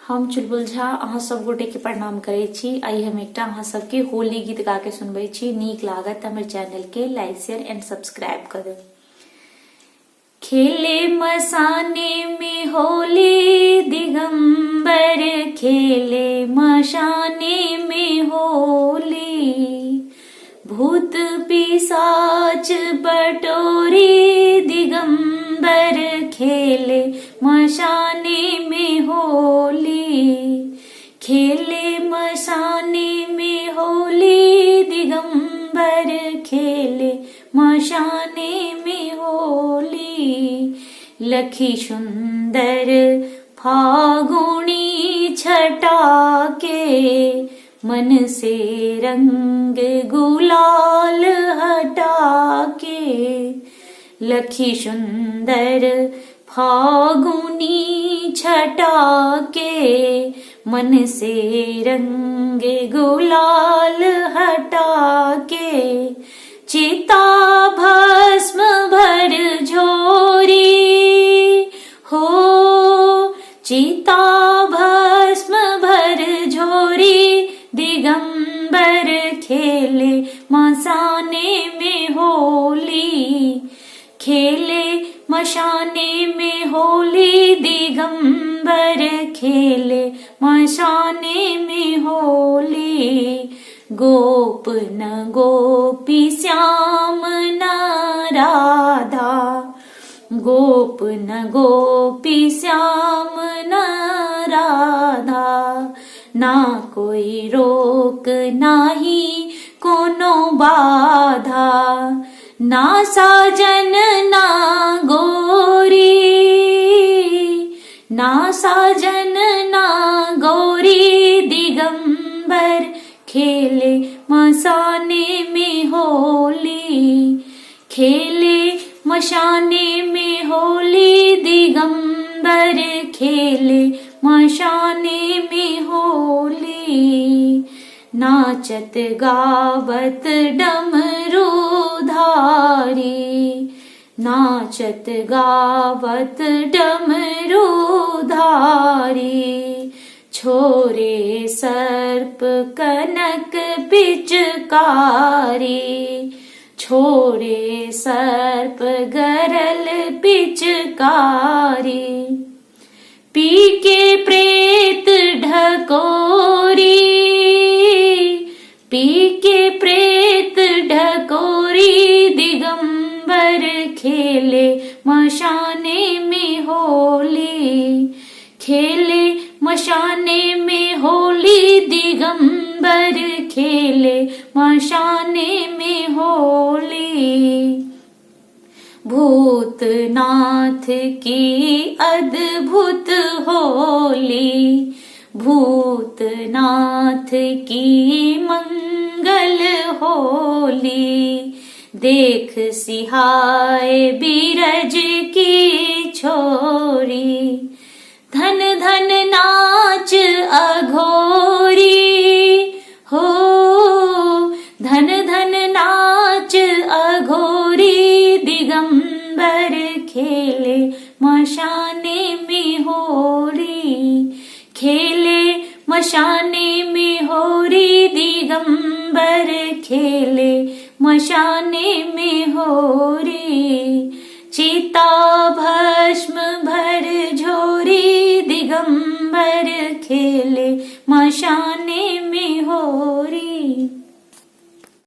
हम चुलबुल झा अहाँ सब गोटे के प्रणाम करे छी। आई हम एकटा अहाँ सबके होली गीत गा के सुनबे छी। नीक लागत हमर चैनल के लाइक शेयर एंड सब्सक्राइब कर देब। खेले मसाने में होली दिगंबर, खेले मशाने में होली, भूत पिशाच बटोरी दिगंबर, खेले मशाने में होली, खेले मशाने में होली दिगंबर, खेले मशाने में होली। लखी सुंदर फागुनी छटा के, मन से रंग गुलाल हटा के, लखी सुंदर फागुनी छटा के, मन से रंग गुलाल हटा के, चिता भस्म भर झोरी हो, चिता भस्म भर झोरी दिगंबर, खेले मशाने में होली, खेले मशाने में होली दिगंबर, खेले मशाने में होली। गोप न गोपी श्याम न राधा, गोप न गोपी श्याम न राधा, ना कोई रोक नाही कोनो बाधा, ना साजन ना गोरी, ना साजन ना गौरी दिगंबर, खेले मशाने में होली, खेले मशाने में होली दिगंबर, खेले मशाने में होली। नाचत गावत डमरू धारी, नाचत गावत डमरू धारी, छोरे सर्प कनक पिचकारी, छोरे सर्प गरल पिचकारी, पी के प्रेत ढकोरी, पी के प्रेत ढकोरी दिगंबर, खेले मशाने में होली, खेले मशाने में होली दिगंबर, खेले मशाने में होली। भूतनाथ की अद्भुत होली, भूतनाथ की मंगल होली, देख सिहाए बीरज की छोरी, धन धन नाच अघोरी हो, धन धन नाच अघोरी दिगंबर, खेले मशाने में होली, खेले मशाने में होली दिगंबर, खेले मशाने में होली। चिता भस्म भर झोरी दिगंबर, खेले मशाने में होरी।